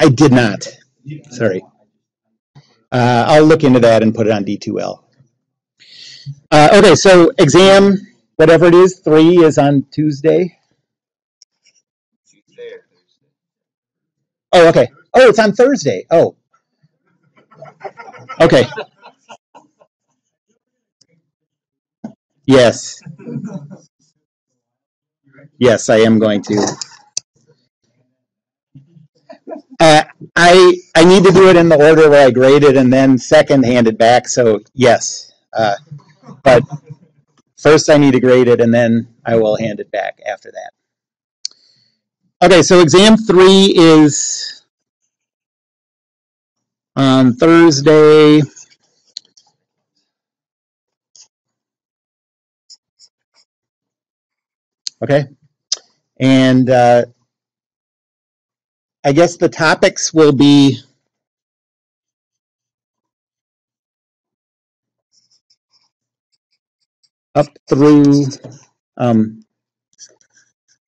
I did not. Sorry. I'll look into that and put it on D2L. Okay, so exam, whatever it is, 3 is on Tuesday. Oh, okay. Oh, it's on Thursday. Oh. Okay. Yes. Yes, I am going to. I need to do it in the order where I graded and then second hand it back, so yes. But first I need to grade it and then I will hand it back after that. Okay, so exam 3 is on Thursday. Okay, and I guess the topics will be up through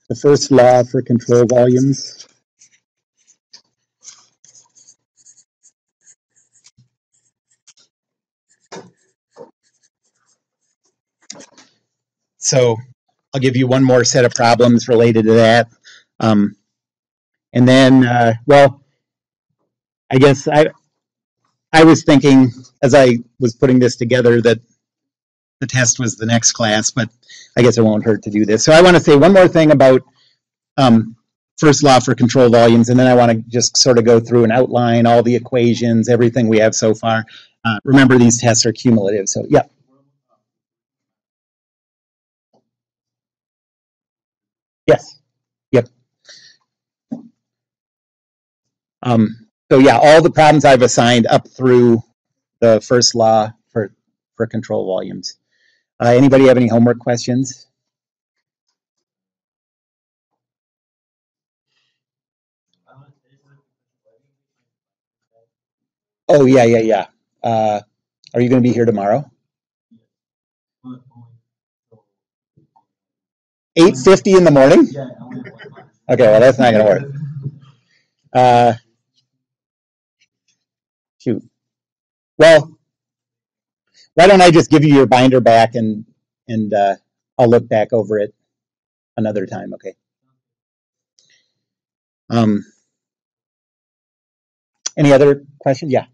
the first law for control volumes. So I'll give you one more set of problems related to that. And then, well, I guess I was thinking as I was putting this together that the test was the next class, but I guess it won't hurt to do this. So I want to say one more thing about first law for control volumes, and then I want to just sort of go through and outline all the equations, everything we have so far. Remember, these tests are cumulative, so yeah. Yes. Yep. So yeah, all the problems I've assigned up through the first law for control volumes. Anybody have any homework questions? Oh, yeah. Are you going to be here tomorrow? 8:50 in the morning? Okay, well, that's not going to work. Shoot. Well, why don't I just give you your binder back and I'll look back over it another time, okay? Any other questions? Yeah.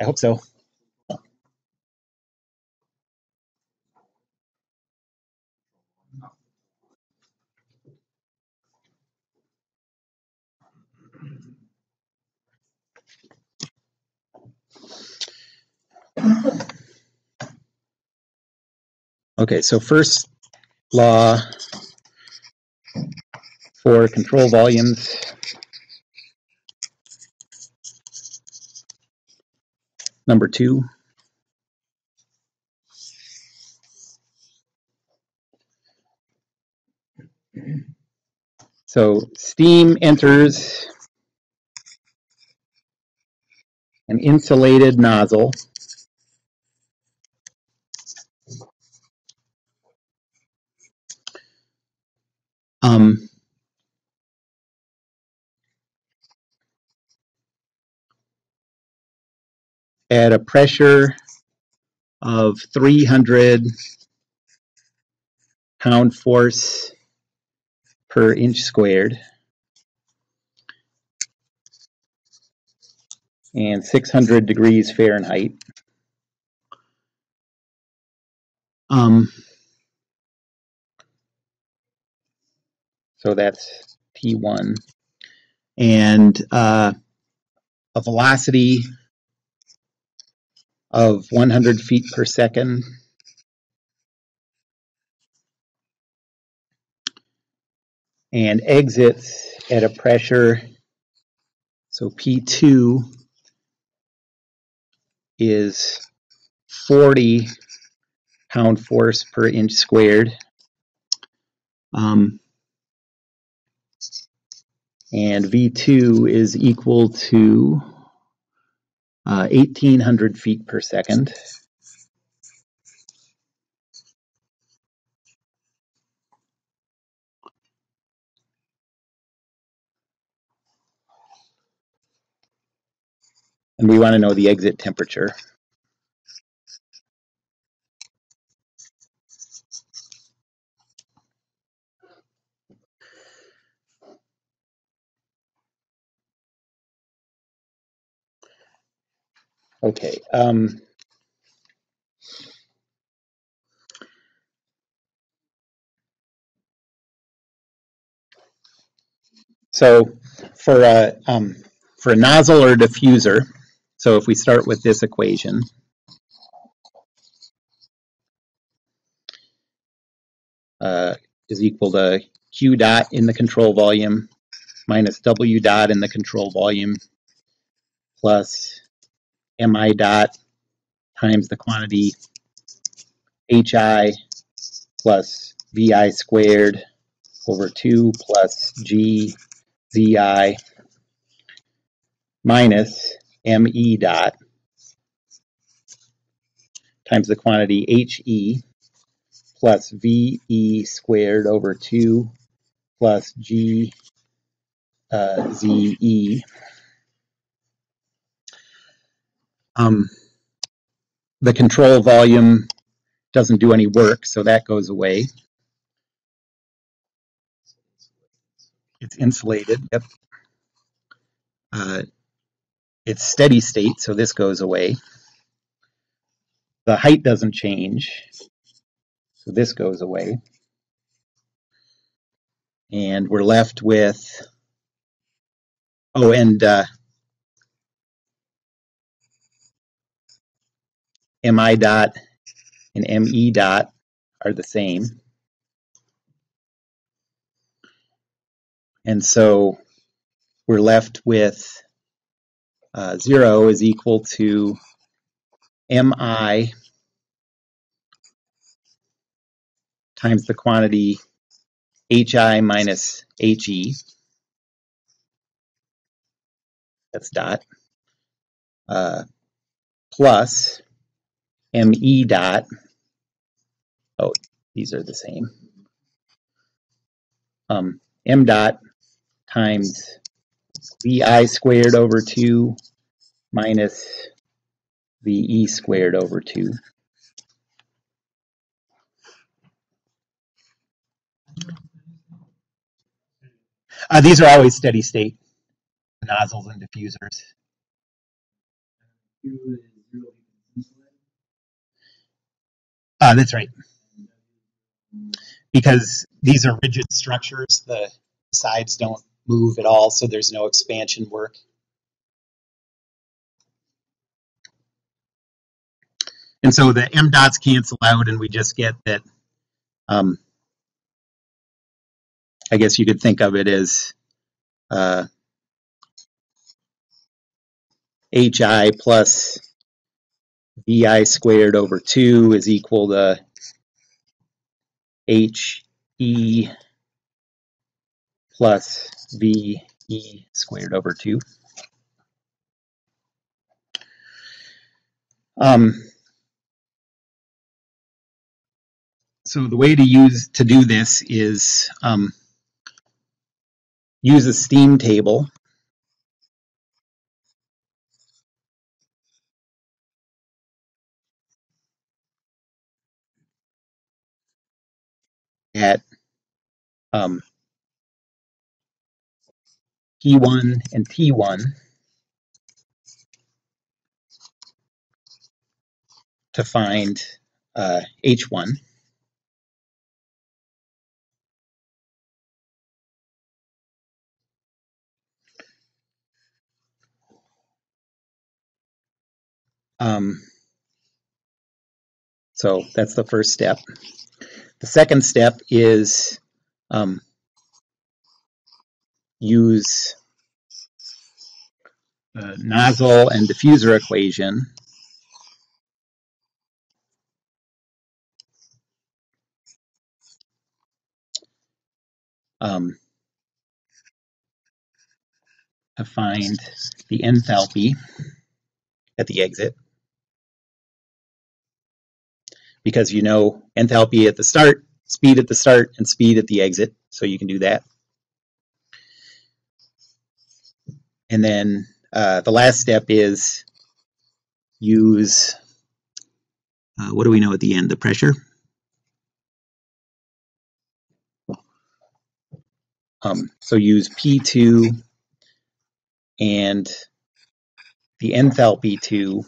I hope so. Okay, so first law for control volumes. Number 2. So steam enters an insulated nozzle at a pressure of 300 pound force per inch squared and 600 degrees Fahrenheit. So that's T1. And a velocity of 100 feet per second. And exits at a pressure, so P2 is 40 pound force per inch squared. And V2 is equal to 1,800 feet per second. And we want to know the exit temperature. Okay. So for a nozzle or diffuser, so if we start with this equation, is equal to Q dot in the control volume minus W dot in the control volume plus MI dot times the quantity HI plus VI squared over 2 plus GZI minus ME dot times the quantity HE plus VE squared over 2 plus GZE. The control volume doesn't do any work, so that goes away. It's insulated, yep. It's steady state, so this goes away. The height doesn't change, so this goes away. And we're left with, oh, and MI dot and ME dot are the same. And so we're left with 0 is equal to MI times the quantity HI minus HE, that's dot, plus ME dot, oh, these are the same, M dot times VI squared over 2 minus VE squared over 2. These are always steady state nozzles and diffusers. That's right. Because these are rigid structures, the sides don't move at all, so there's no expansion work. And so the M dots cancel out, and we just get that, I guess you could think of it as HI plus VI squared over 2 is equal to HE plus VE squared over 2. So the way to do this is use a steam table. At P1 and T1 to find H1. So that's the first step. The second step is use the nozzle and diffuser equation to find the enthalpy at the exit. Because you know enthalpy at the start, speed at the start, and speed at the exit, so you can do that. And then the last step is use, what do we know at the end? The pressure. So use P2 and the enthalpy 2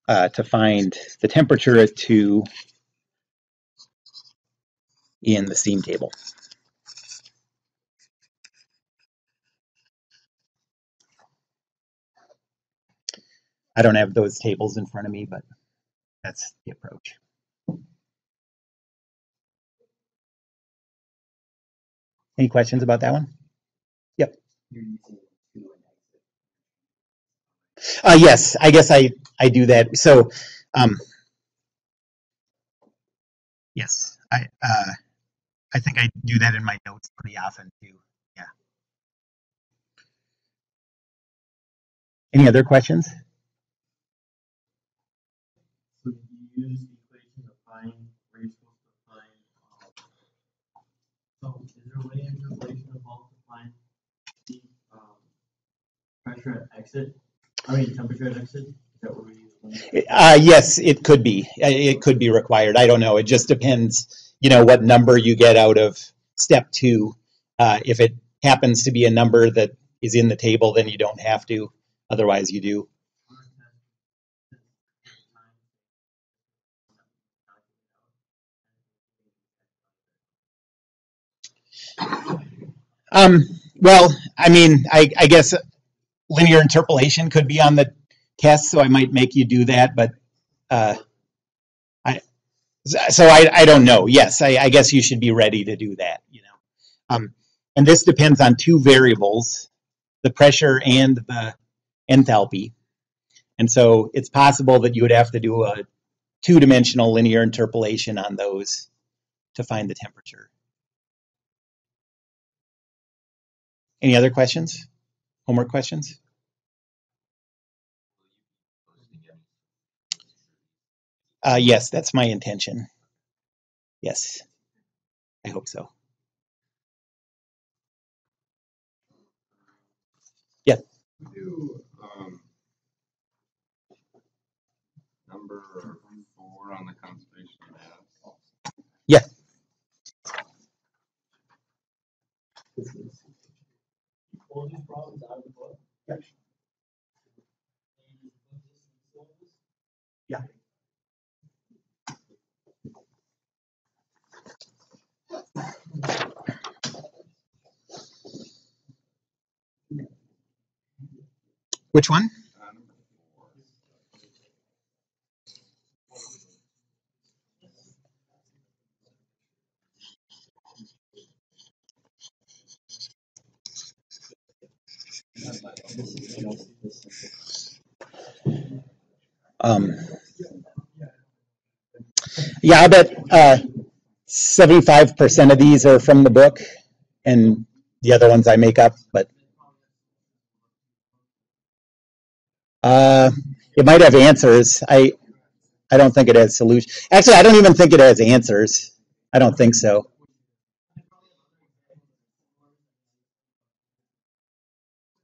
to find the temperature at 2 in the steam table. I don't have those tables in front of me, but that's the approach. Any questions about that one? Yep. Yes, I guess I do that. So, yes, I think I do that in my notes pretty often too. Yeah. Any other questions? So do you use the equation to find where you're supposed to find? So is there a way in the equation of all to find the pressure at exit? I mean temperature at exit. Is that what we use? Yes, it could be. It could be required. I don't know. It just depends, what number you get out of step 2. If it happens to be a number that is in the table, then you don't have to. Otherwise, you do. Well, I mean, I guess linear interpolation could be on the test, so I might make you do that, but I don't know. Yes, I guess you should be ready to do that, and this depends on 2 variables, the pressure and the enthalpy. And so it's possible that you would have to do a 2-dimensional linear interpolation on those to find the temperature. Any other questions? Homework questions? Yes, that's my intention. Yes, I hope so. Yeah. Do number 4 on the conservation of mass. Yeah. Pull these problems out of the book. Yeah. Yeah. Which one? Yeah, I bet 75% of these are from the book, and the other ones I make up. But it might have answers. I don't think it has solutions. Actually, I don't even think it has answers. I don't think so.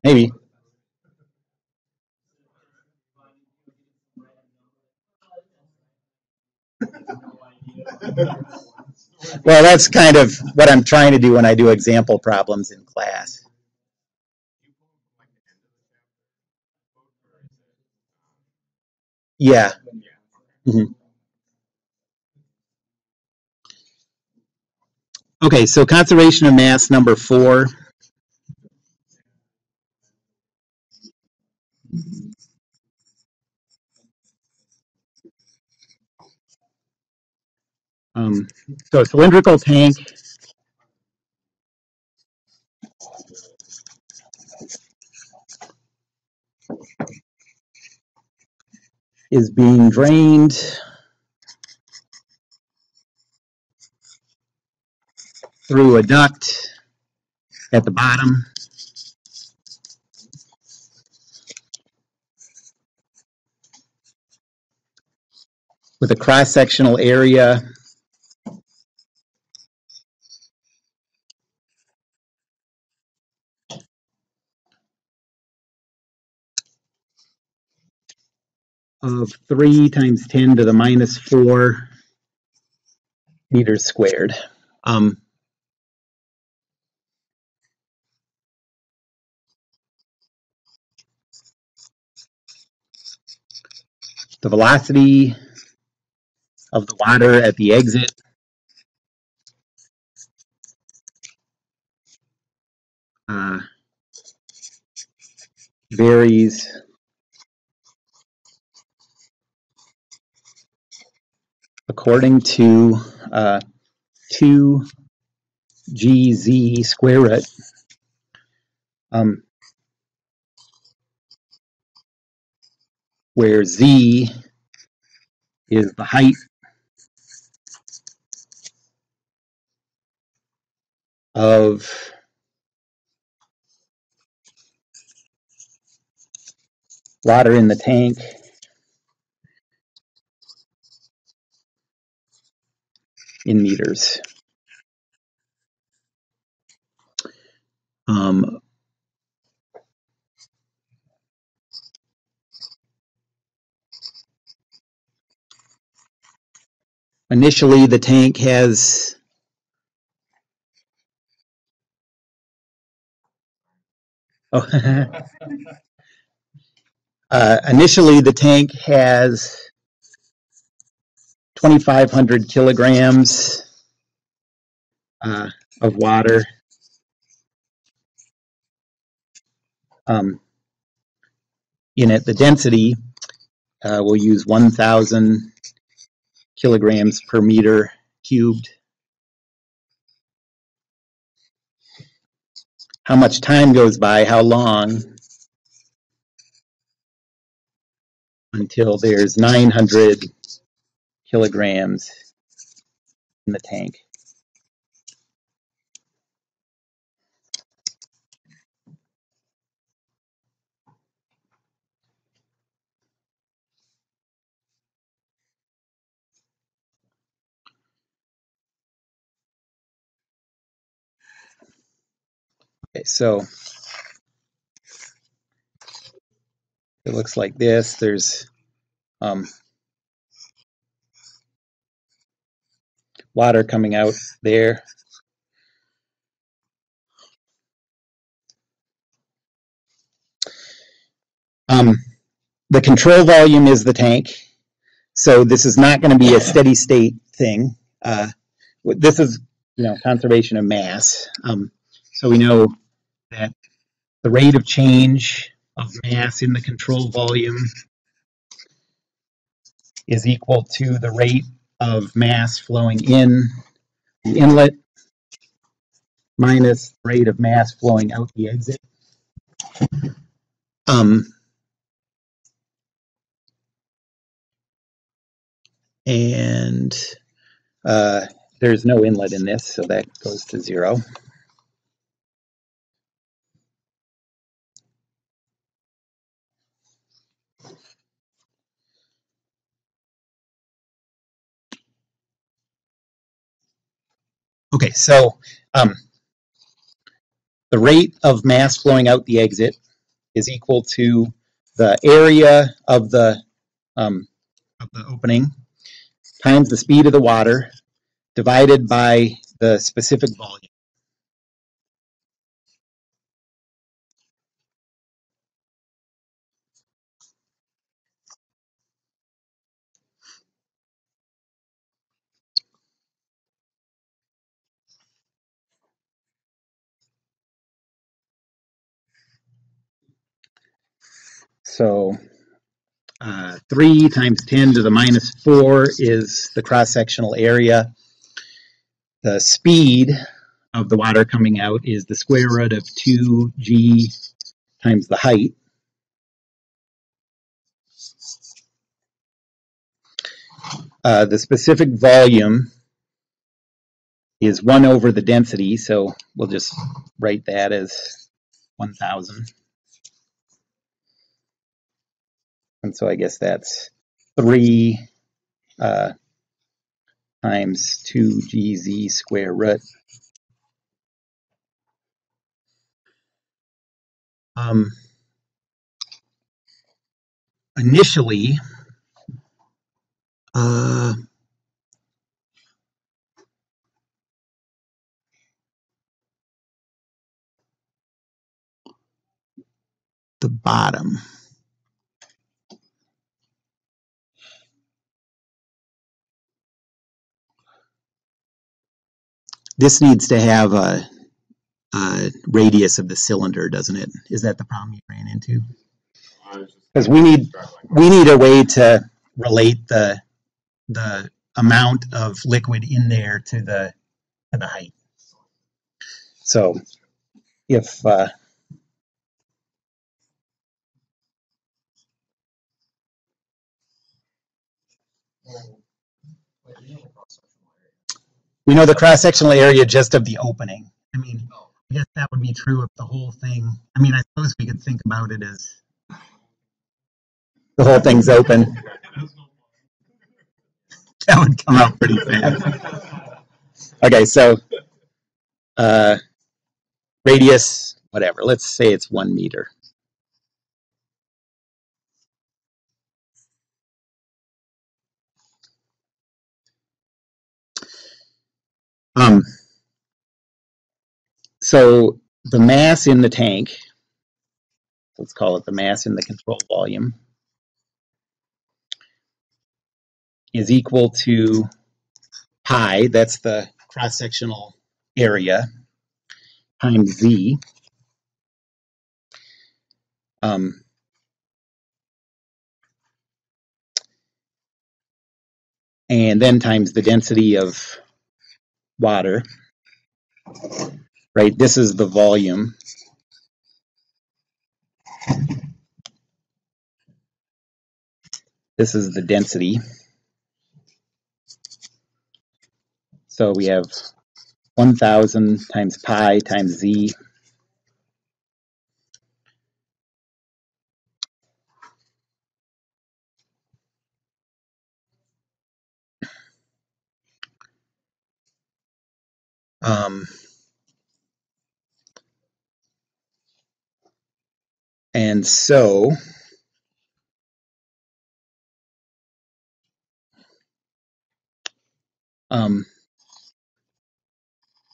Maybe. Well, that's kind of what I'm trying to do when I do example problems in class. Yeah. Mm-hmm. Okay, so conservation of mass number 4. So a cylindrical tank is being drained through a duct at the bottom. With a cross-sectional area of 3 times 10 to the minus 4 meters squared. The velocity of the water at the exit varies according to 2gz square root. Where z is the height of water in the tank in meters. Initially, the tank has initially the tank has 2,500 kilograms of water. In it, the density we'll use 1,000 kilograms per meter cubed. How much time goes by, how long, until there's 900 kilograms in the tank. Okay, so it looks like this. There's water coming out there. The control volume is the tank, so this is not going to be a steady state thing. This is, conservation of mass. So we know that the rate of change of mass in the control volume is equal to the rate of mass flowing in the inlet minus the rate of mass flowing out the exit. And there's no inlet in this, so that goes to 0. Okay, so the rate of mass flowing out the exit is equal to the area of the opening times the speed of the water divided by the specific volume. So 3 times 10 to the minus 4 is the cross-sectional area. The speed of the water coming out is the square root of 2g times the height. The specific volume is 1 over the density, so we'll just write that as 1,000. And so I guess that's 3 times 2gz square root. Initially, the bottom. This needs to have a radius of the cylinder, doesn't it? Is that the problem you ran into? Because we need a way to relate the amount of liquid in there to the height. So if we know the cross-sectional area just of the opening. I mean, I guess that would be true of the whole thing. I mean, I suppose we could think about it as the whole thing's open. That would come out pretty fast. Okay, so radius, whatever. Let's say it's 1 meter. So the mass in the tank, let's call it the mass in the control volume, is equal to pi, that's the cross-sectional area, times z. And then times the density of water, right? This is the volume. This is the density. So we have 1,000 times pi times z. And so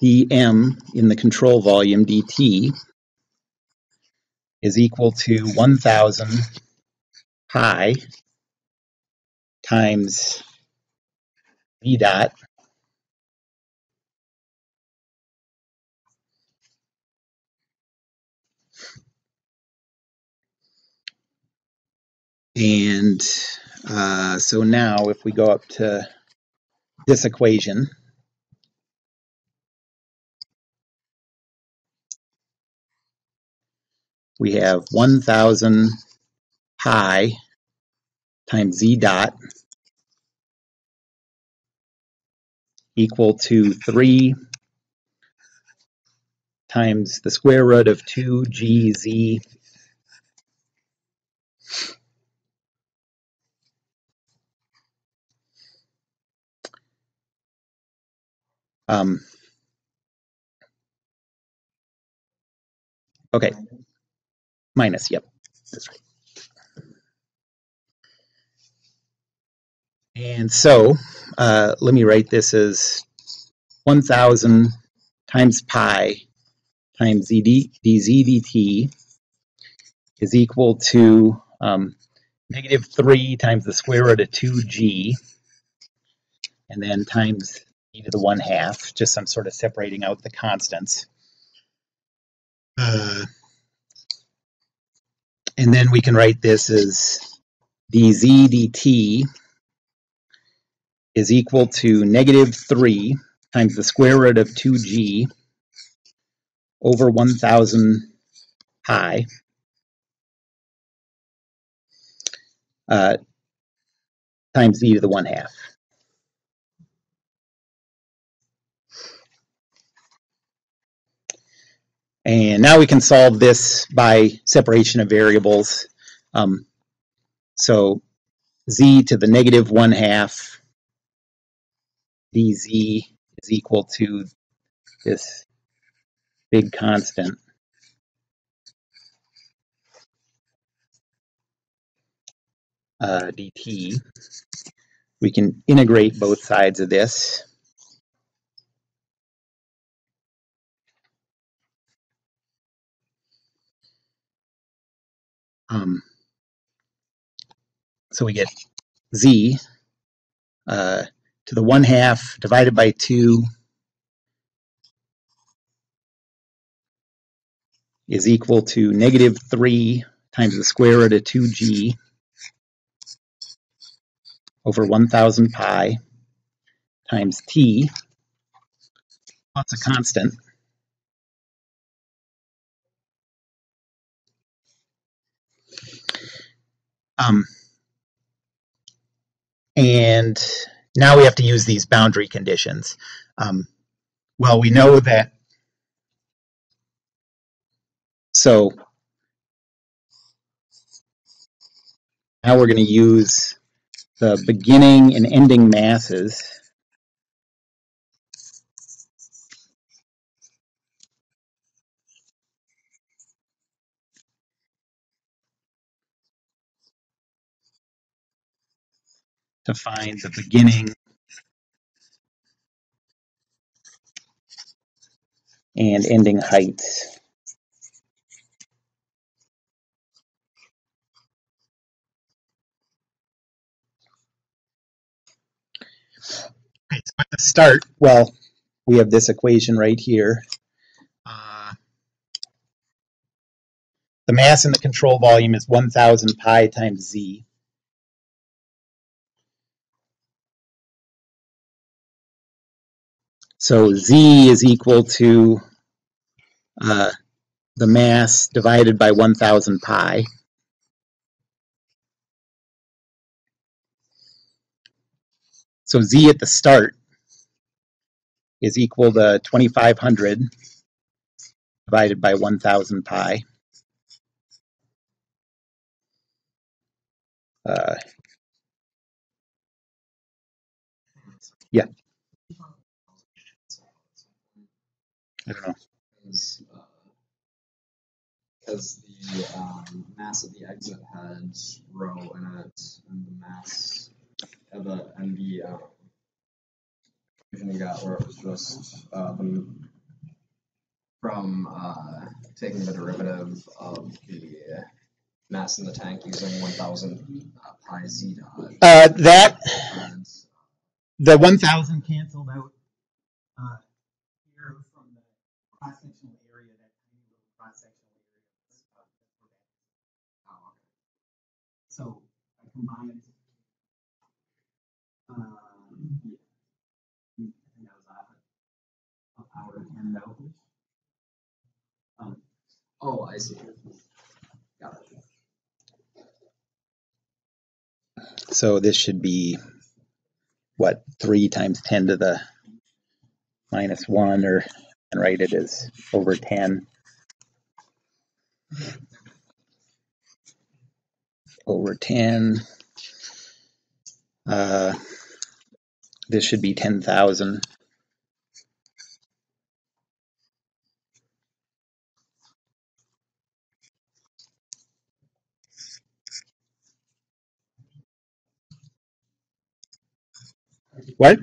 dm in the control volume, dt, is equal to 1,000 pi times v dot and so now if we go up to this equation, we have 1,000 pi times z dot equal to 3 times the square root of 2gz okay, minus, yep, that's right. And so let me write this as 1,000 times pi times dz dt is equal to negative 3 times the square root of 2g, and then times e to the 1/2, just some sort of separating out the constants. And then we can write this as dz dt is equal to negative 3 times the square root of 2g over 1,000 pi times e to the 1/2. And now we can solve this by separation of variables. So z to the negative 1/2 dz is equal to this big constant dt we can integrate both sides of this. So we get z to the 1/2 divided by 2 is equal to -3 times the square root of 2g over 1,000 pi times t plus a constant. And now we have to use these boundary conditions. Well, we know that, so now we're going to use the beginning and ending masses to find the beginning and ending heights. Okay, so at the start, well, we have this equation right here. The mass in the control volume is 1,000 pi times z. So z is equal to the mass divided by 1,000 pi. So z at the start is equal to 2,500 divided by 1,000 pi. Yeah. I don't know. Because the mass of the exit had rho in it, and the mass of the equation you got where it was just from taking the derivative of the mass in the tank using 1,000 pi z dot. The 1,000 canceled out here from the cross-sectional area, that tiny little cross-sectional area. Oh, okay. So I combined. I think that was a power of 10 though. Oh, I see. Got it. So this should be, what, 3 times 10 to the -1, or, and write it as over 10. Over 10. This should be 10,000. What?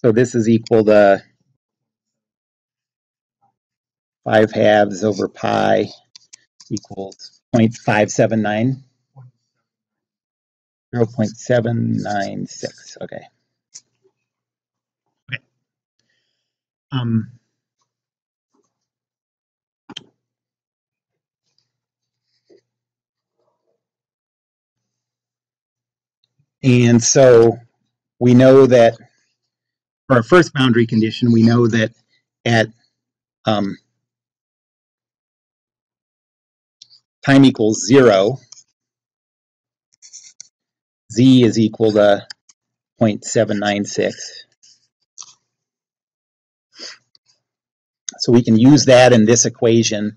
So this is equal to 5/2 over pi equals 0.579. 0.796. Okay. Okay. And so we know that for our first boundary condition, we know that at time equals 0, Z is equal to 0.796. So we can use that in this equation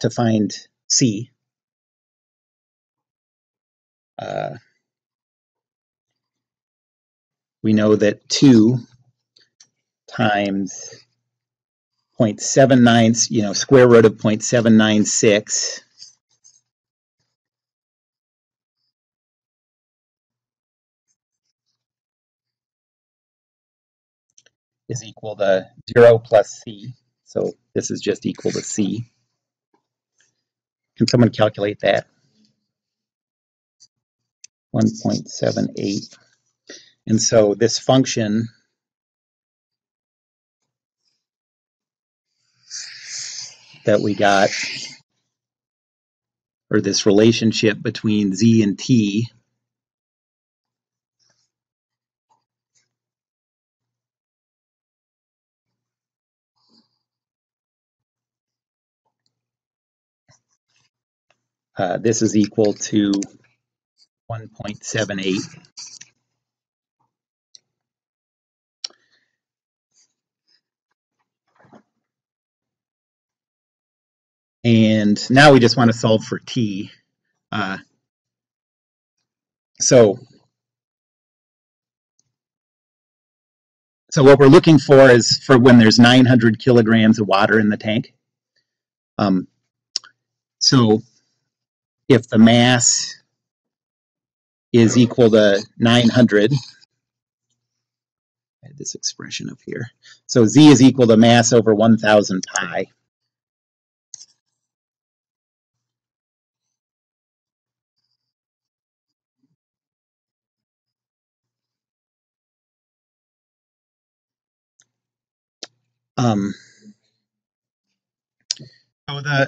to find C. We know that 2 times 0.79, square root of 0.796 is equal to 0 plus C. So this is just equal to C. Can someone calculate that? 1.78. And so this function that we got, or this relationship between Z and T, this is equal to 1.78. And now we just want to solve for T. So what we're looking for is for when there's 900 kilograms of water in the tank. So if the mass is equal to 900, I had this expression up here. So Z is equal to mass over 1,000 pi. So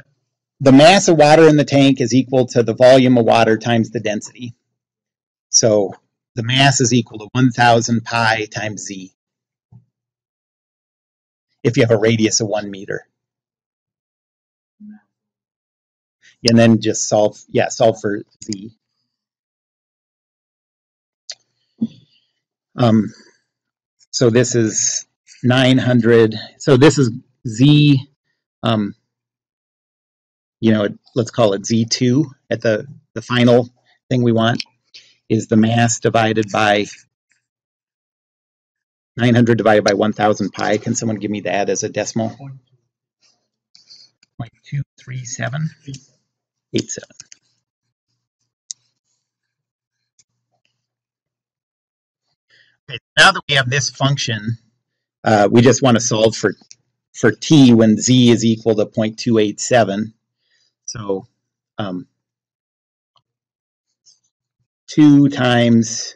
the mass of water in the tank is equal to the volume of water times the density. So the mass is equal to 1,000 pi times Z if you have a radius of 1 meter. And then just solve for Z. So this is 900. So this is Z, let's call it Z2 at the final thing we want is the mass divided by 900 divided by 1,000 pi. Can someone give me that as a decimal? 0.23787. Okay, now that we have this function, we just want to solve for T when Z is equal to 0.287. So 2 times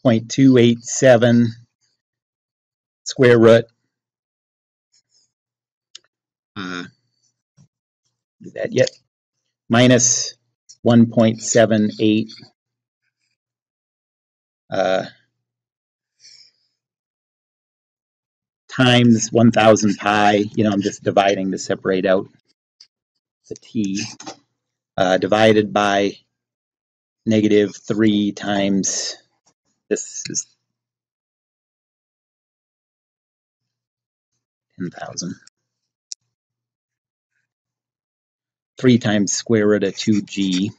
0.287 square root, do that yet, minus 1.78 times 1,000 pi, I'm just dividing to separate out the T, divided by -3 times, this is 10,000. 3 times square root of 2g.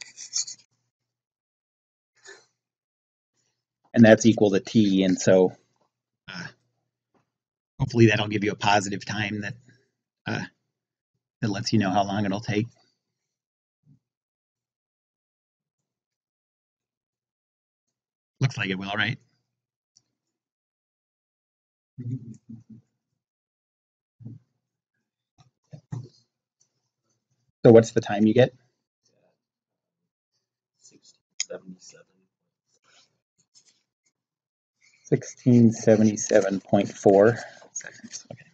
And that's equal to T, and so hopefully that'll give you a positive time that lets you know how long it'll take. Looks like it will, right? So what's the time you get? 1677.4 seconds. Okay.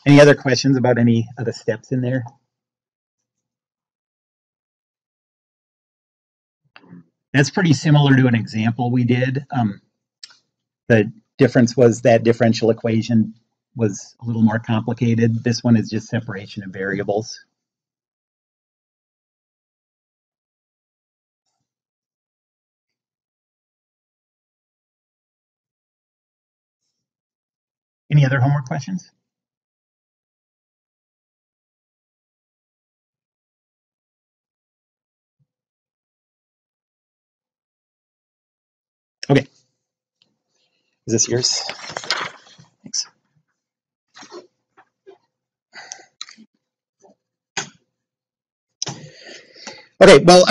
Any other questions about any of the steps in there? That's pretty similar to an example we did. The difference was that differential equation was a little more complicated. This one is just separation of variables. Any other homework questions? Okay. Is this yours? Thanks. Okay, well,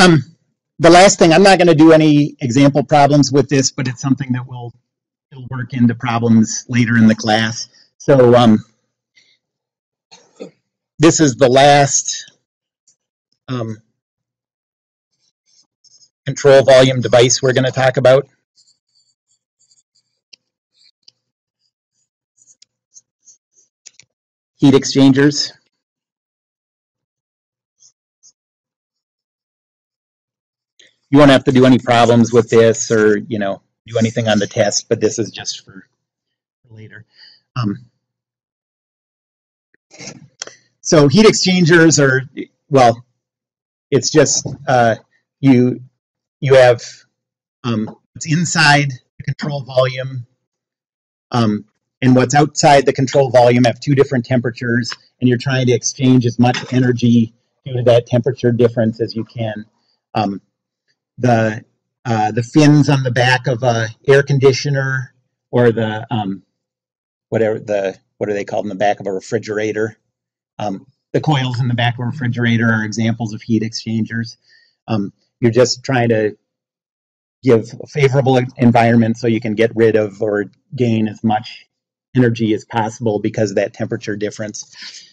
the last thing, I'm not going to do any example problems with this, but it's something that it'll work into problems later in the class. So this is the last control volume device we're going to talk about. Heat exchangers. You won't have to do any problems with this or, do anything on the test, but this is just for later. So heat exchangers are, well, it's just you have what's inside the control volume and what's outside the control volume have two different temperatures, and you're trying to exchange as much energy due to that temperature difference as you can. The fins on the back of a air conditioner, or the what are they called in the back of a refrigerator? The coils in the back of a refrigerator are examples of heat exchangers. You're just trying to give a favorable environment so you can get rid of or gain as much energy as possible because of that temperature difference.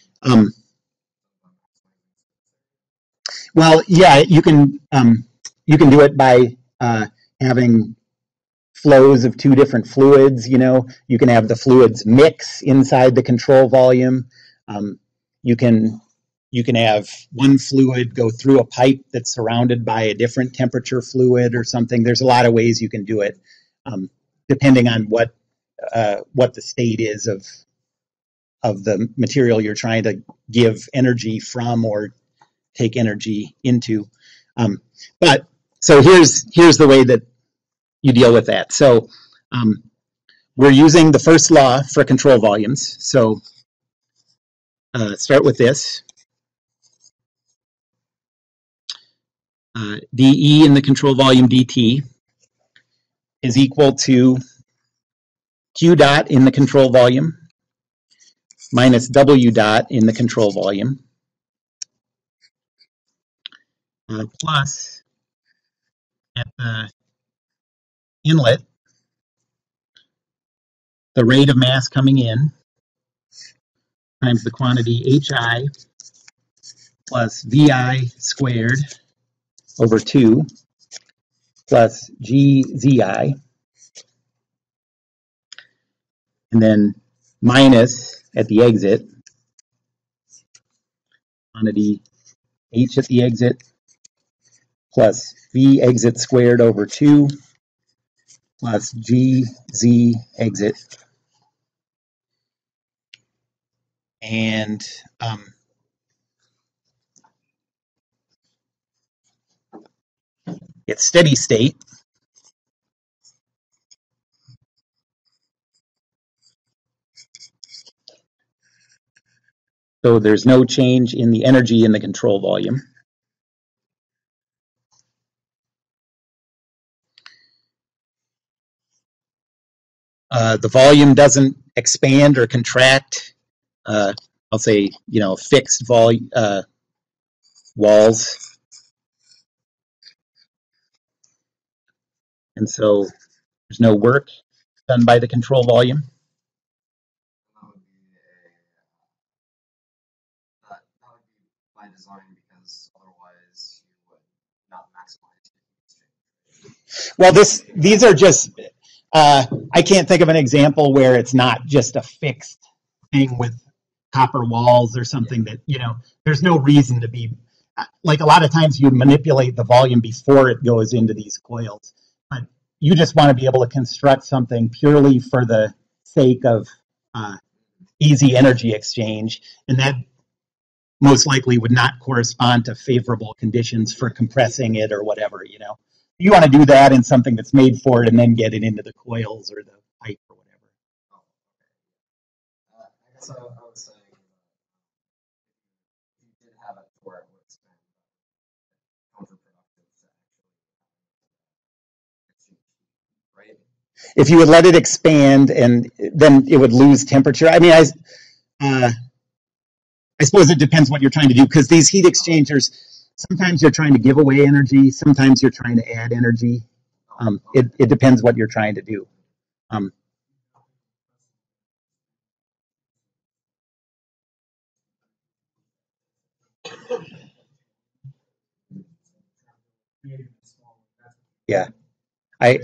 Well, yeah, you can do it by having flows of two different fluids. You can have the fluids mix inside the control volume. You can have one fluid go through a pipe that's surrounded by a different temperature fluid or something. There's a lot of ways you can do it, depending on what the state is of the material you're trying to give energy from or take energy into. But so here's the way that you deal with that. So we're using the first law for control volumes. So start with this. dE in the control volume dt is equal to Q dot in the control volume minus W dot in the control volume plus at the inlet the rate of mass coming in times the quantity HI plus VI squared over 2 plus GZI, and then minus at the exit quantity H at the exit plus V exit squared over 2 plus GZ exit. And it's steady state. So there's no change in the energy in the control volume. The volume doesn't expand or contract. I'll say, fixed volume walls. And so there's no work done by the control volume. That would be by design, because otherwise you would not maximize the exchange. Well, these are just, I can't think of an example where it's not just a fixed thing with copper walls or something that, there's no reason to be, like a lot of times you manipulate the volume before it goes into these coils. But you just want to be able to construct something purely for the sake of easy energy exchange, and that most likely would not correspond to favorable conditions for compressing it or whatever, you know. You want to do that in something that's made for it and then get it into the coils or the pipe or whatever. I guess I was saying you did have it where it would expand, counterproductive to actually, right? If you would let it expand, and then it would lose temperature. I mean, I suppose it depends what you're trying to do, because these heat exchangers, sometimes you're trying to give away energy, sometimes you're trying to add energy. It depends what you're trying to do. Yeah, I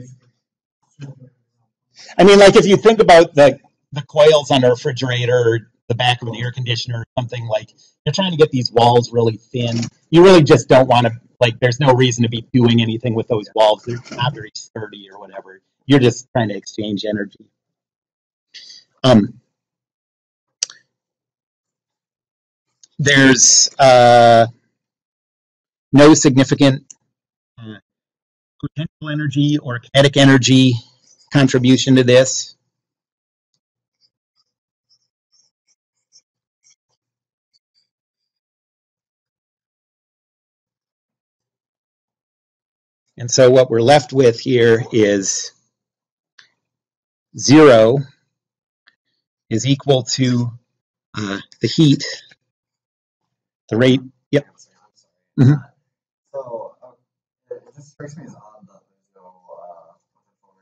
mean, like if you think about the coils on a refrigerator or the back of an air conditioner or something, like you're trying to get these walls really thin. You really just don't want to, like, there's no reason to be doing anything with those walls. They're not very sturdy or whatever. You're just trying to exchange energy. There's no significant potential energy or kinetic energy contribution to this. And so what we're left with here is 0 is equal to the heat, the rate. Yep. Mm-hmm. So it just strikes me as odd that there's no potential energy or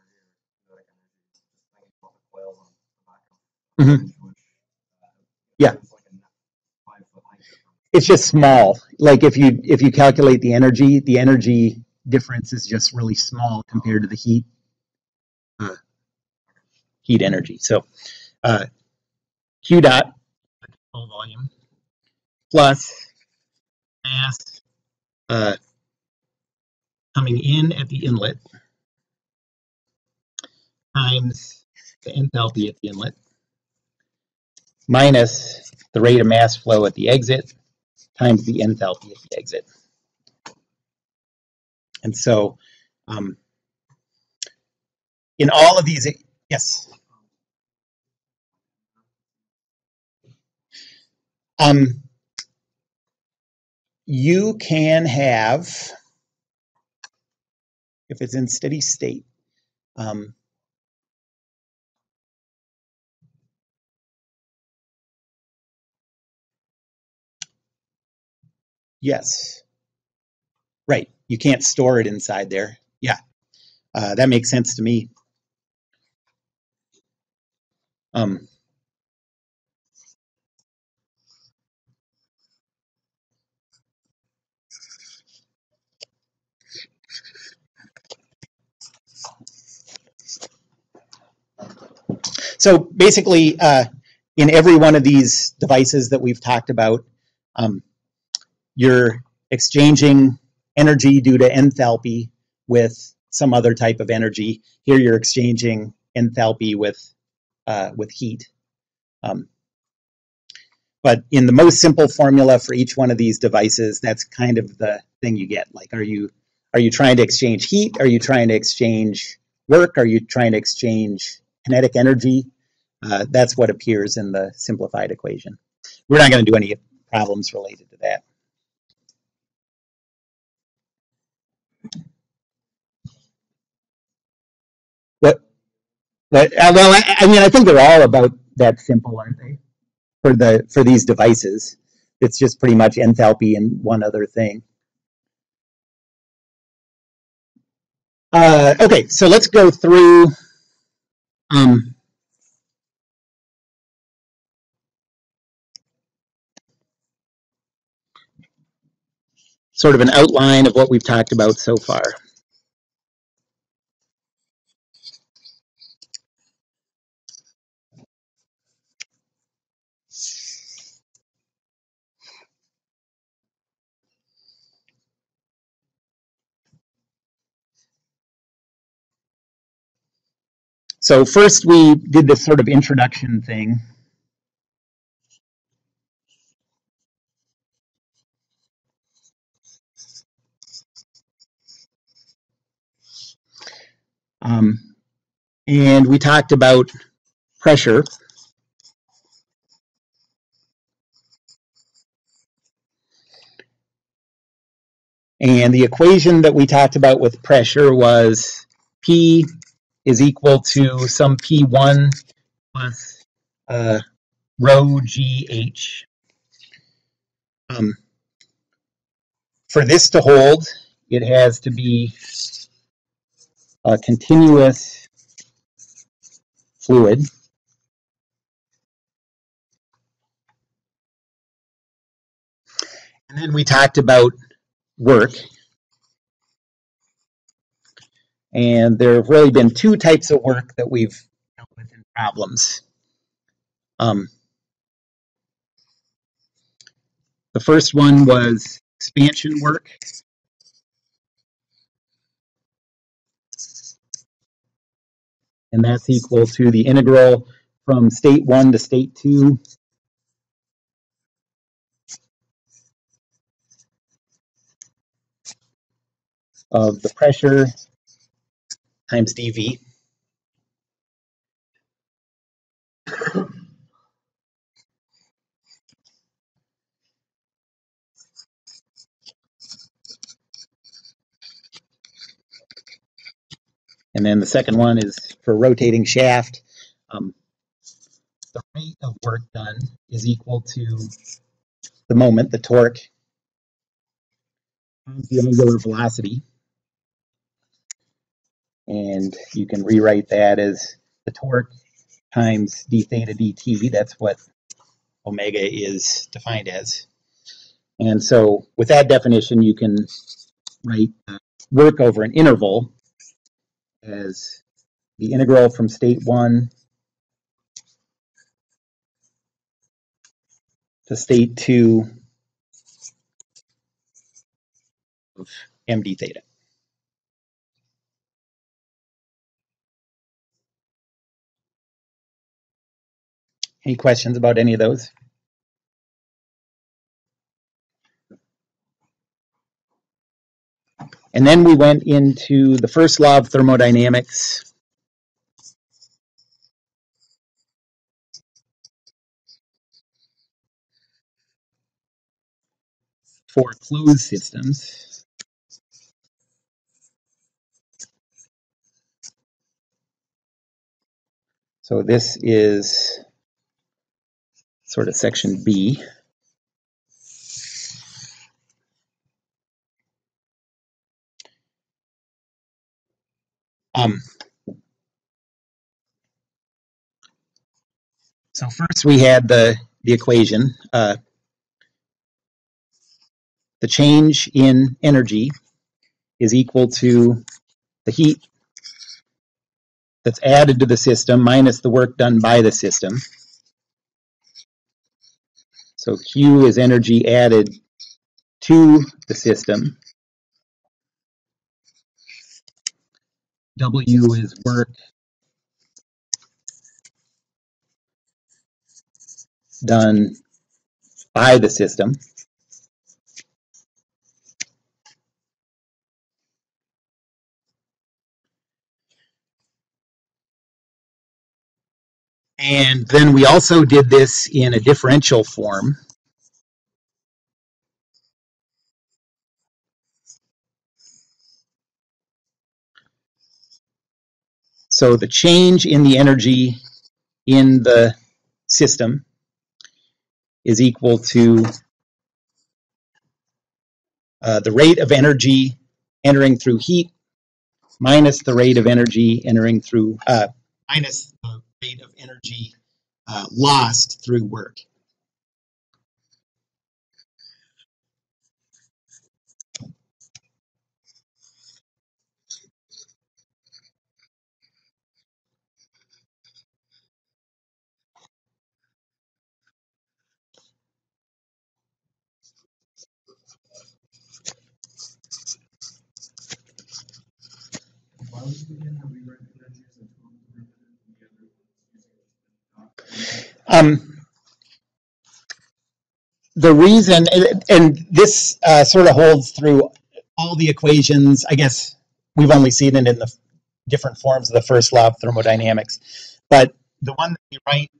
kinetic energy. Just thinking about the coils on the back of Mm-hmm. which, yeah. It's like a 5-foot height difference. It's just small. Like if you calculate the energy difference is just really small compared to the heat energy. So Q dot, control volume, plus mass coming in at the inlet times the enthalpy at the inlet minus the rate of mass flow at the exit times the enthalpy at the exit. And so in all of these, yes. You can have, if it's in steady state, yes, right. You can't store it inside there. Yeah, that makes sense to me. So basically, in every one of these devices that we've talked about, you're exchanging energy due to enthalpy with some other type of energy. Here you're exchanging enthalpy with heat. But in the most simple formula for each one of these devices, that's kind of the thing you get. Like, are you trying to exchange heat? Are you trying to exchange work? Are you trying to exchange kinetic energy? That's what appears in the simplified equation. We're not going to do any problems related to that. Well, I mean, I think they're all about that simple, aren't they? For these devices, it's just pretty much enthalpy and one other thing. Okay, so let's go through sort of an outline of what we've talked about so far. So first we did this sort of introduction thing. And we talked about pressure. And the equation that we talked about with pressure was P is equal to some P1 plus rho GH. For this to hold, it has to be a continuous fluid. And then we talked about work. And there have really been two types of work that we've dealt with in problems. The first one was expansion work. And that's equal to the integral from state 1 to state 2 of the pressure times dV. And then the second one is for rotating shaft. The rate of work done is equal to the moment, the torque, times the angular velocity. And you can rewrite that as the torque times d theta dt. That's what omega is defined as. And so with that definition, you can write work over an interval as the integral from state 1 to state 2 of md theta. Any questions about any of those? And then we went into the first law of thermodynamics. For closed systems. So this is sort of section B. So first we had the equation. The change in energy is equal to the heat that's added to the system minus the work done by the system. So Q is energy added to the system. W is work done by the system. And then we also did this in a differential form. So the change in the energy in the system is equal to the rate of energy entering through heat minus the rate of energy entering through minus the rate of energy lost through work. The reason, and this sort of holds through all the equations, I guess we've only seen it in the different forms of the first law of thermodynamics. But the one that we write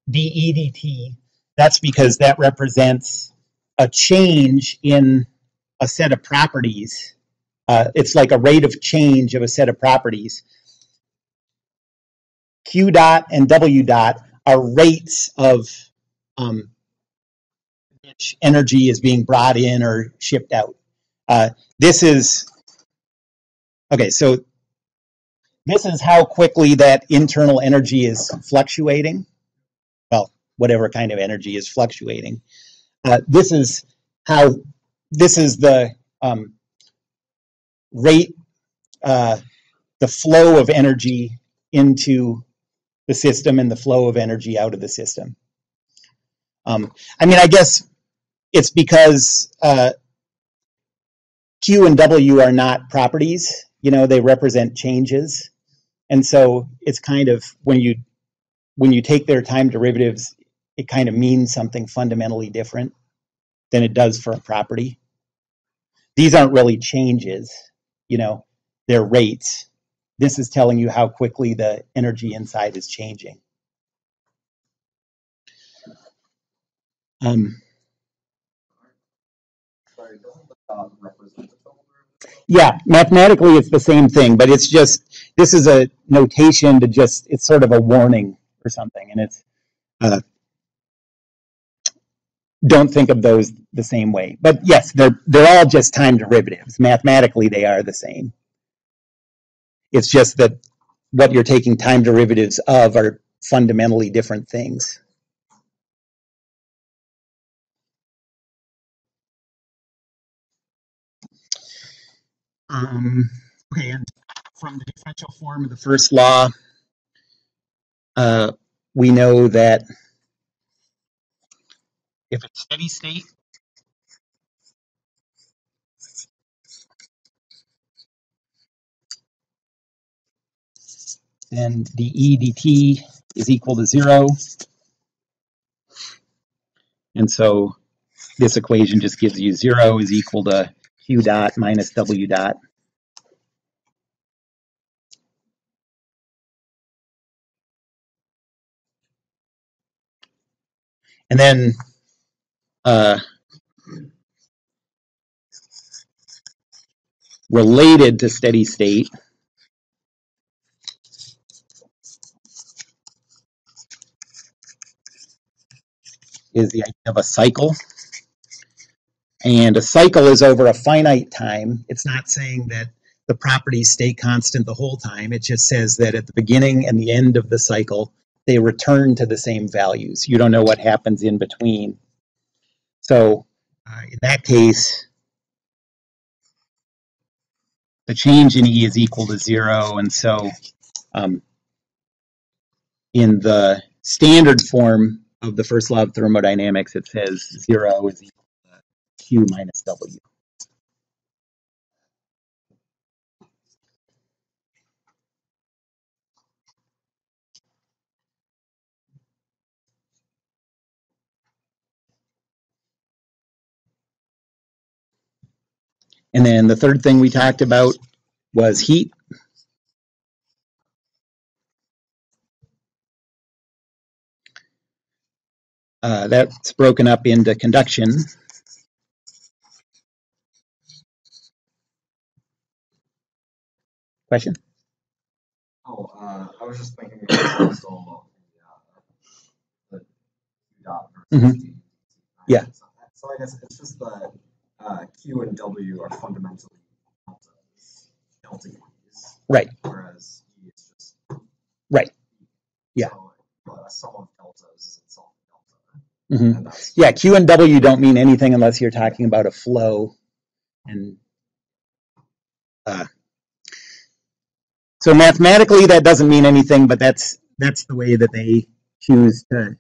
dE dt, that's because that represents a change in a set of properties. It's like a rate of change of a set of properties. Q dot and W dot are rates of which energy is being brought in or shipped out. This is, okay, so this is how quickly that internal energy is fluctuating. Well, whatever kind of energy is fluctuating. This is the rate, the flow of energy into the system and the flow of energy out of the system. I mean, I guess it's because Q and W are not properties, you know, they represent changes. And so it's kind of, when you take their time derivatives, it kind of means something fundamentally different than it does for a property. These aren't really changes, you know, they're rates. This is telling you how quickly the energy inside is changing. Sorry, doesn't the dot represent the total derivative? Yeah, mathematically it's the same thing, but it's just, this is a notation to just, it's sort of a warning or something, and it's, don't think of those the same way. But yes, they're all just time derivatives. Mathematically, they are the same. It's just that what you're taking time derivatives of are fundamentally different things. Okay, and from the differential form of the first law, we know that if it's steady state, then dE dt is equal to 0. And so this equation just gives you 0 is equal to Q dot minus W dot. And then related to steady state is the idea of a cycle. And a cycle is over a finite time. It's not saying that the properties stay constant the whole time. It just says that at the beginning and the end of the cycle, they return to the same values. You don't know what happens in between. So in that case, the change in E is equal to 0. And so in the standard form of the first law of thermodynamics, it says 0 is equal to Q minus W. And then the third thing we talked about was heat. That's broken up into conduction. Question? Oh, I was just thinking also the dot versus Mhm. Yeah. So I guess it's just that Q and W are fundamentally delta E's. Right. Whereas E is just Right. Yeah. So a sum of deltas is itself delta. Mm-hmm. And that's Yeah, Q and W don't mean anything unless you're talking about a flow. And so mathematically that doesn't mean anything, but that's the way that they choose to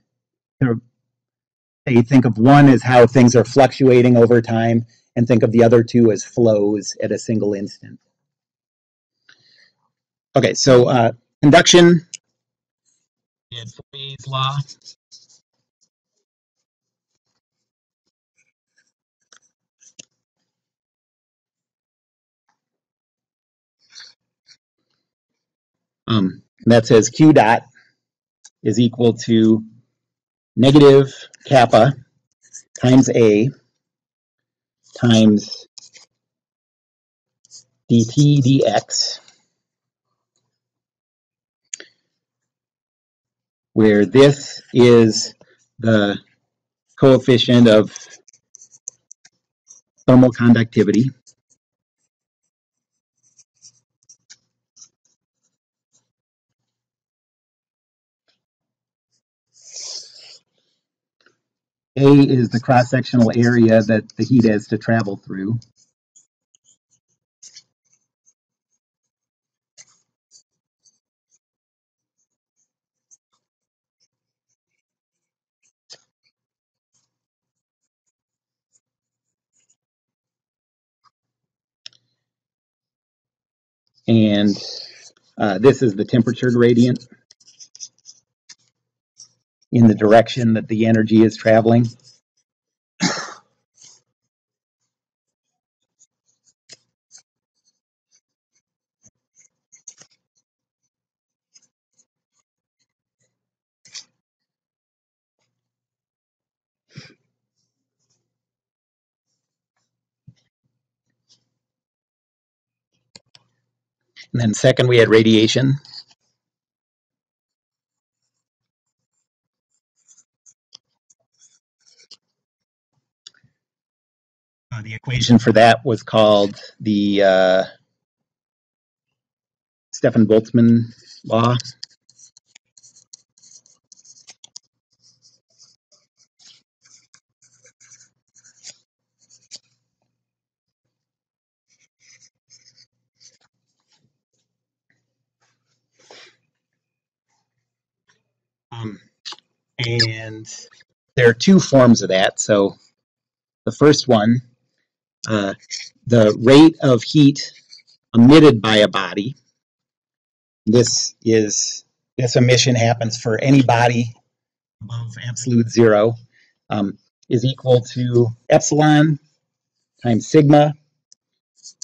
they think of one as how things are fluctuating over time and think of the other two as flows at a single instant. Okay, so conduction is Phase law. That says Q dot is equal to negative kappa times A times dt dx, where this is the coefficient of thermal conductivity. A is the cross-sectional area that the heat has to travel through. And this is the temperature gradient in the direction that the energy is traveling. And then second, we had radiation. The equation for that was called the Stefan-Boltzmann Law. And there are two forms of that. So the first one, the rate of heat emitted by a body. This emission happens for any body above absolute zero, is equal to epsilon times sigma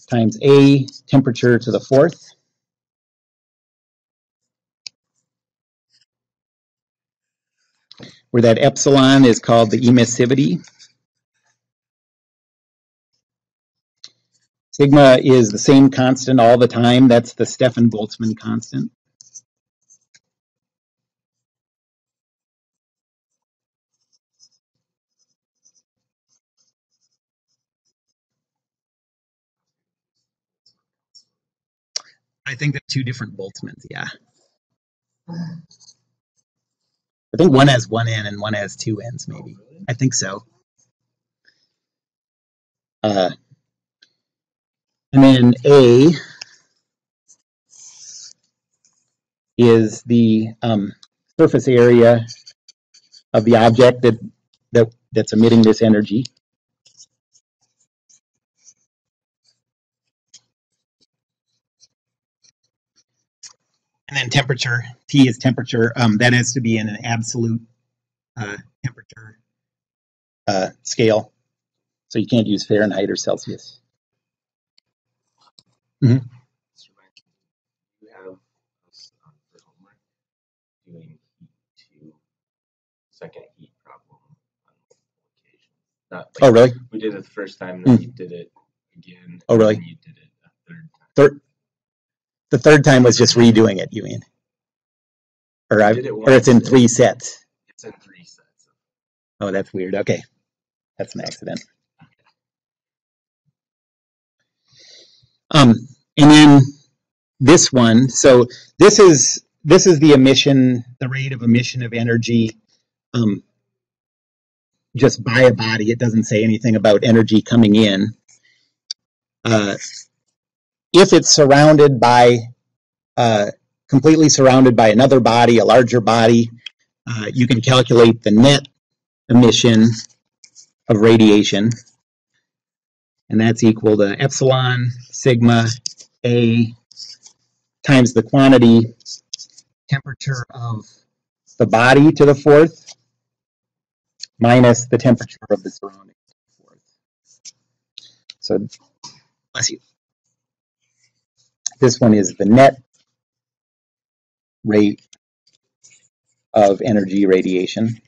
times A temperature to the fourth. Where that epsilon is called the emissivity. Sigma is the same constant all the time. That's the Stefan-Boltzmann constant. I think they're two different Boltzmanns, yeah. I think one has one N and one has two N's, maybe. I think so. And then A is the surface area of the object that's emitting this energy. And then temperature, T is temperature. That has to be in an absolute temperature scale. So you can't use Fahrenheit or Celsius. Mm-hmm. You have us for homework doing heat 2 second heat problem on multiple occasions. Not like, oh, really? We did it the first time, then you did it again. Oh, really? And you did it a third time. The third time was just redoing it, you mean? Or it's in 3 sets? It's in 3 sets. Oh, that's weird. Okay. That's an accident. And then this one, so this is the emission, the rate of emission of energy just by a body. It doesn't say anything about energy coming in. If it's surrounded by, completely surrounded by another body, a larger body, you can calculate the net emission of radiation. And that's equal to epsilon sigma A times the quantity temperature of the body to the fourth minus the temperature of the surrounding to the fourth. So, bless you. This one is the net rate of energy radiation.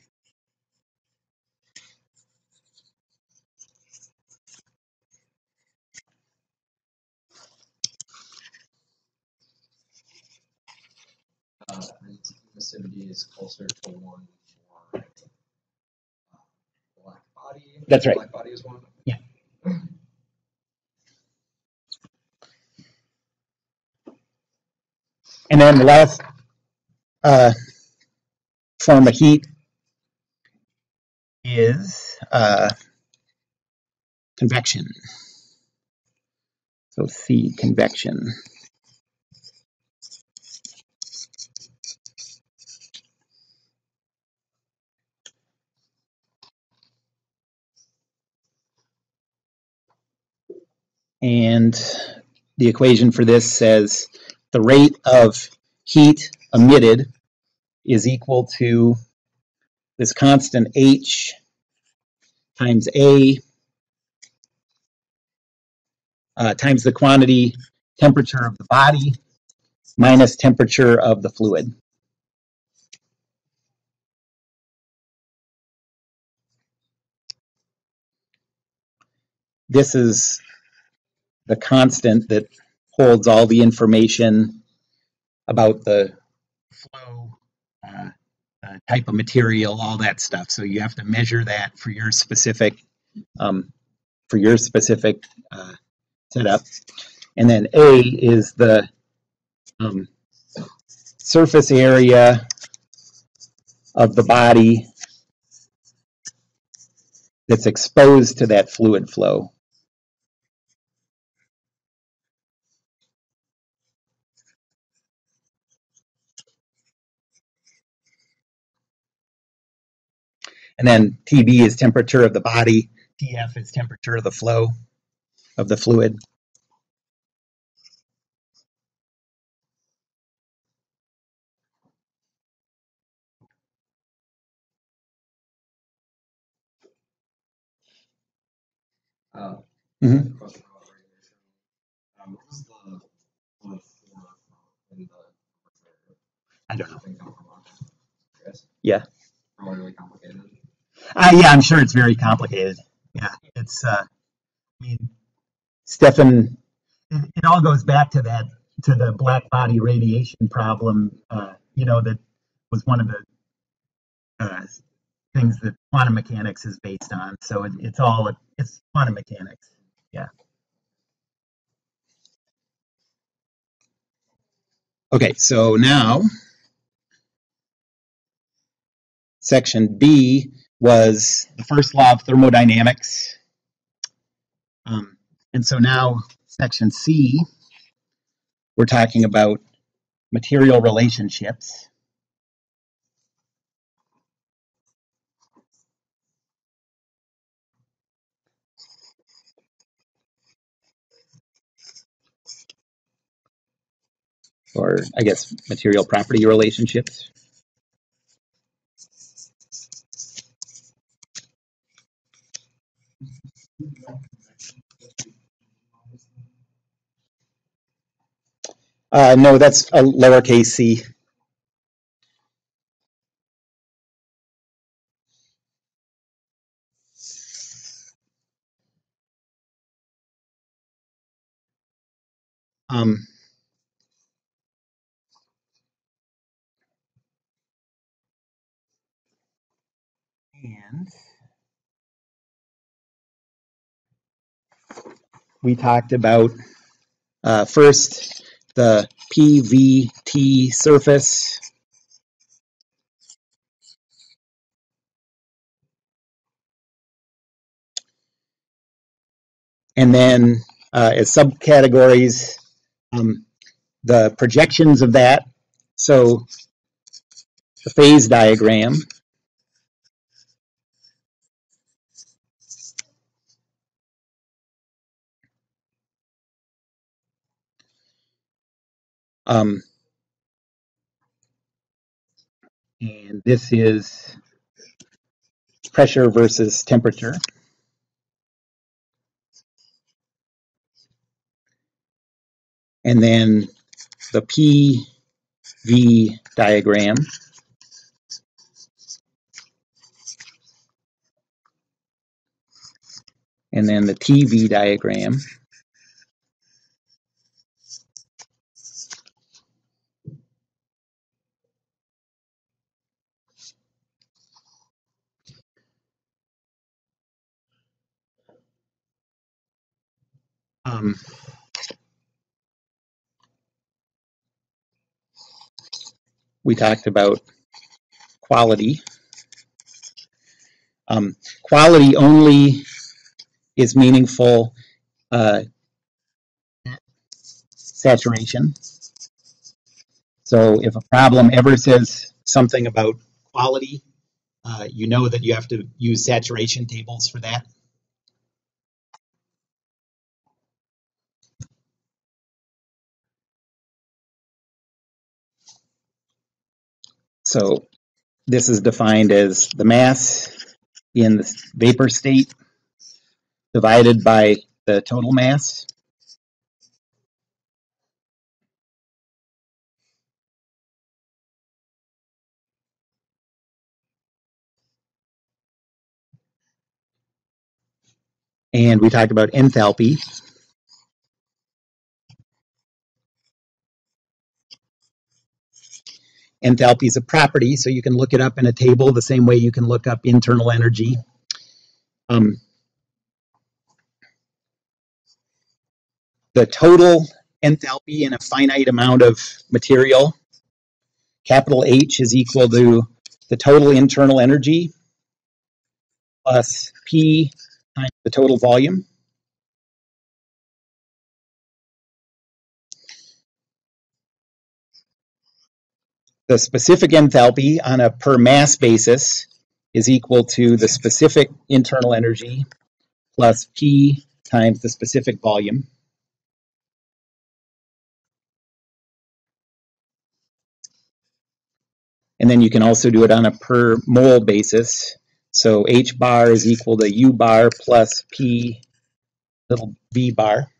And emissivity is closer to 1 for black body. That's right. Black body is 1. Yeah. And then the last form of heat is convection. So C, convection. And the equation for this says the rate of heat emitted is equal to this constant H times A times the quantity temperature of the body minus temperature of the fluid. This is the constant that holds all the information about the flow, type of material, all that stuff. So you have to measure that for your specific setup. And then A is the surface area of the body that's exposed to that fluid flow. And then TB is temperature of the body. TF is temperature of the flow of the fluid. Question about radiation. What was the one for in the I don't know. thing come from? Yes. Yeah. Probably really complicated. Yeah, I'm sure it's very complicated. Yeah, it's. I mean, Stefan. It all goes back to that, to the black body radiation problem. That was one of the things that quantum mechanics is based on. So it's quantum mechanics. Yeah. Okay, so now section B was the first law of thermodynamics. And so now section C, we're talking about material relationships. Or I guess material property relationships. No, that's a lowercase c. And we talked about first the PVT surface. And then as subcategories, the projections of that. So the phase diagram. And this is pressure versus temperature. And then the P V diagram. And then the TV diagram. We talked about quality. Quality only is meaningful saturation. So if a problem ever says something about quality, you know that you have to use saturation tables for that. So this is defined as the mass in the vapor state divided by the total mass. And we talked about enthalpy. Enthalpy is a property, so you can look it up in a table the same way you can look up internal energy. The total enthalpy in a finite amount of material, capital H, is equal to the total internal energy plus P times the total volume. The specific enthalpy on a per mass basis is equal to the specific internal energy plus P times the specific volume. And then you can also do it on a per mole basis. So H bar is equal to U bar plus P little V bar.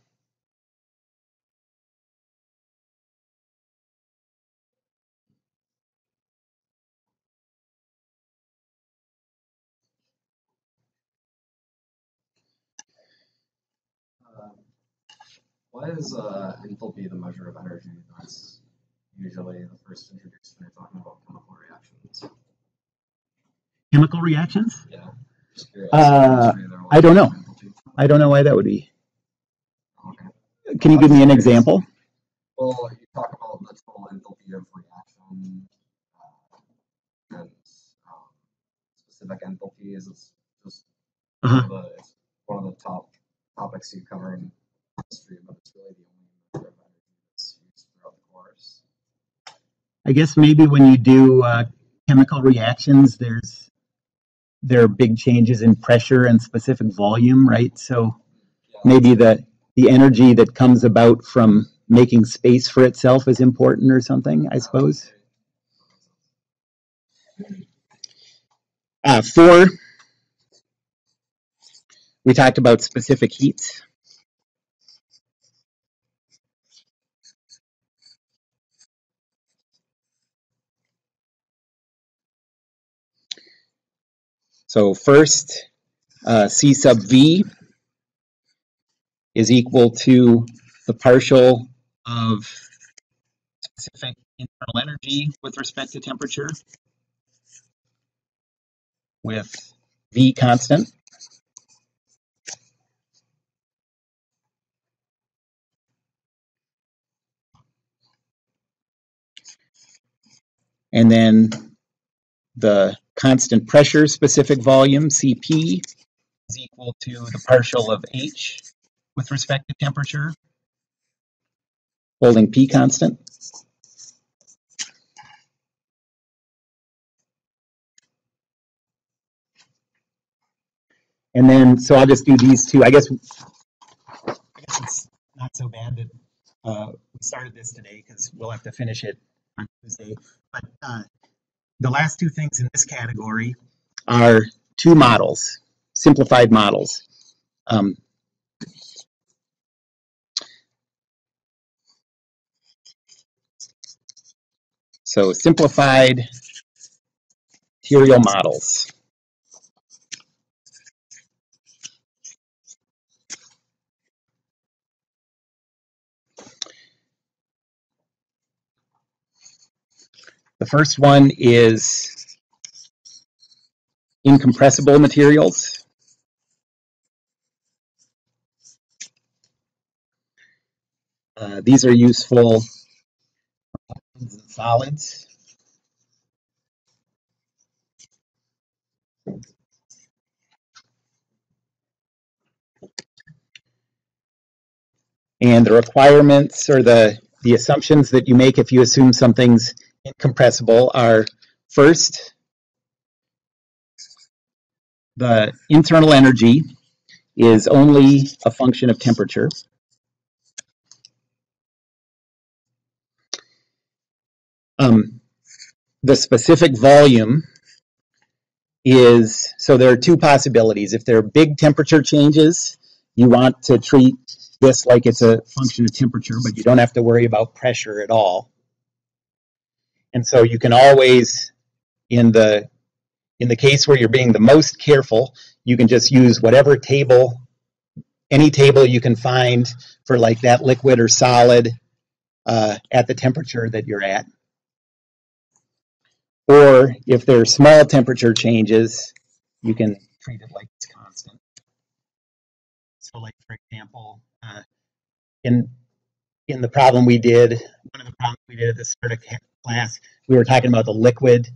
Why is enthalpy the measure of energy? That's usually the first introduced when you're talking about chemical reactions. Chemical reactions? Yeah. Just curious. I don't know. I don't know why that would be. Okay. Can you give me an example? Well, you talk about the total enthalpy of reaction and specific enthalpy is just it's one of the top topics you cover in history, but it's really the only measure of energy that's used throughout the course. I guess maybe when you do chemical reactions, there are big changes in pressure and specific volume, right? So maybe the energy that comes about from making space for itself is important or something, I suppose. 4, we talked about specific heats. So first, C sub V is equal to the partial of specific internal energy with respect to temperature with V constant. And then the constant pressure specific volume, Cp, is equal to the partial of H with respect to temperature, holding P constant. And then, so I'll just do these two. I guess it's not so bad that we started this today because we'll have to finish it on Tuesday. But the last two things in this category are two models, simplified models. So simplified material models. The first one is incompressible materials. These are useful in solids. And the requirements or the assumptions that you make if you assume something's incompressible are, first, the internal energy is only a function of temperature. The specific volume is, so there are two possibilities. If there are big temperature changes, you want to treat this like it's a function of temperature, but you don't have to worry about pressure at all. And so you can always, in the case where you're being the most careful, you can just use whatever table, any table you can find for like that liquid or solid at the temperature that you're at. Or if there are small temperature changes, you can treat it like it's constant. So like, for example, in the problem we did, one of the problems we did at the start of class, we were talking about the liquid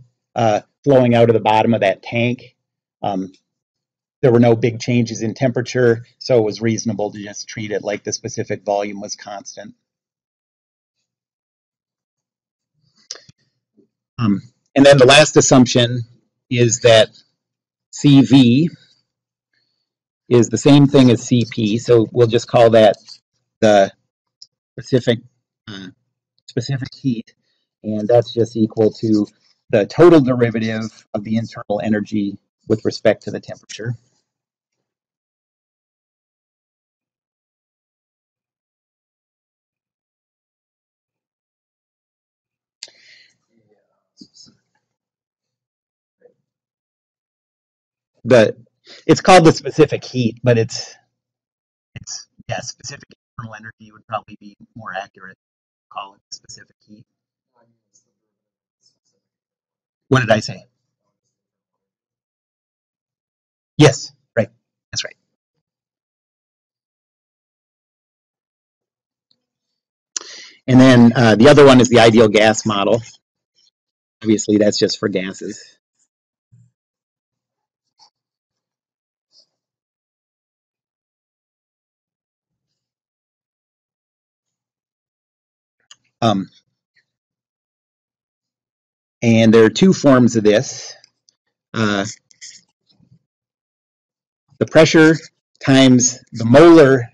flowing out of the bottom of that tank. There were no big changes in temperature, so it was reasonable to just treat it like the specific volume was constant. And then the last assumption is that CV is the same thing as CP, so we'll just call that the specific heat, and that's just equal to the total derivative of the internal energy with respect to the temperature. It's called the specific heat, but it's specific internal energy would probably be more accurate. Call it specific heat. What did I say? Yes, right. That's right. And then the other one is the ideal gas model. Obviously, that's just for gases. And there are two forms of this. The pressure times the molar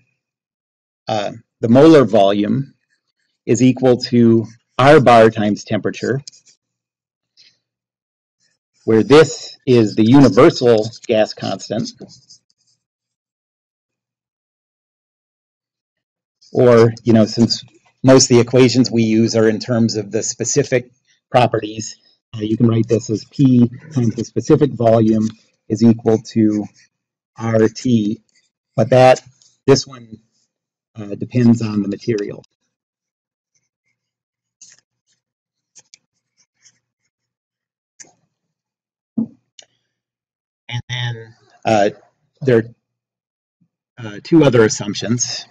volume is equal to R bar times temperature, where this is the universal gas constant, or, since most of the equations we use are in terms of the specific properties, you can write this as P times the specific volume is equal to RT, but this one depends on the material. And then there are two other assumptions.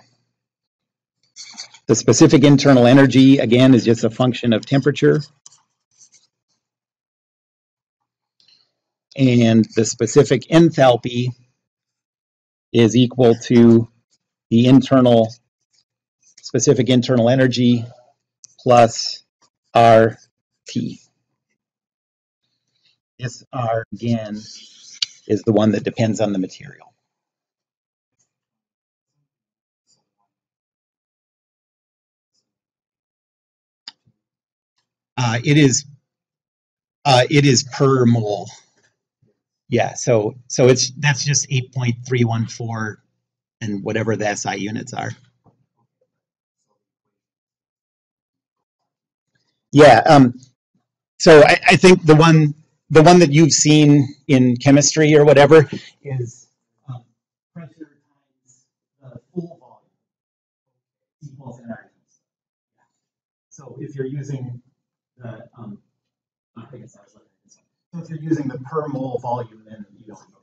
The specific internal energy, again, is just a function of temperature. And the specific enthalpy is equal to the specific internal energy plus RT. This R, again, is the one that depends on the material. It is per mole. Yeah, so that's just 8.314 and whatever the SI units are. Yeah, So I think the one that you've seen in chemistry or whatever is pressure times the full volume equals nR. So if you're using the I think it's ours. So if you're using the per mole volume, then you don't know.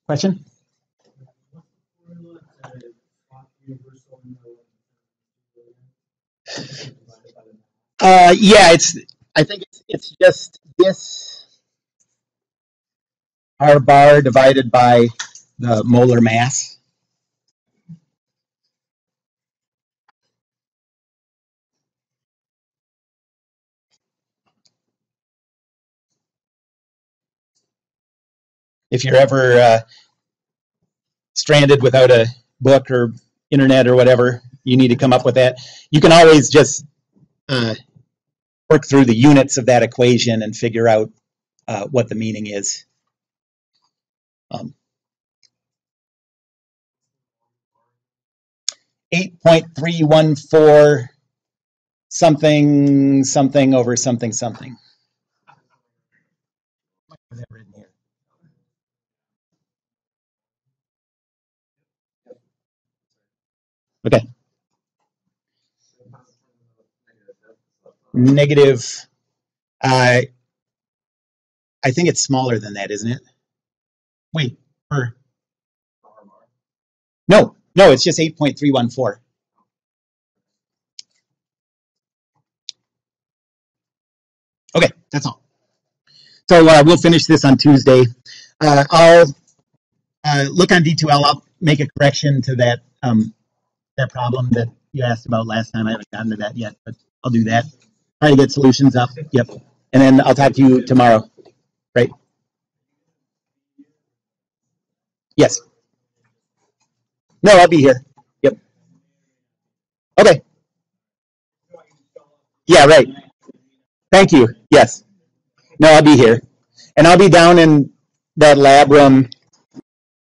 Question? Yeah, I think it's just this R bar divided by the molar mass. If you're ever stranded without a book or internet or whatever, you need to come up with that. You can always just work through the units of that equation and figure out what the meaning is. 8.314 something something over something something. Okay. Negative. I think it's smaller than that, isn't it? Wait. No, it's just 8.314. Okay, that's all. So we'll finish this on Tuesday. I'll look on D2L. I'll make a correction to that that problem that you asked about last time. I haven't gotten to that yet, but I'll do that. Try to get solutions up. Yep. And then I'll talk to you tomorrow. Right? Yes. No, I'll be here. Yep. Okay. Yeah, right. Thank you. Yes. No, I'll be here. And I'll be down in that lab room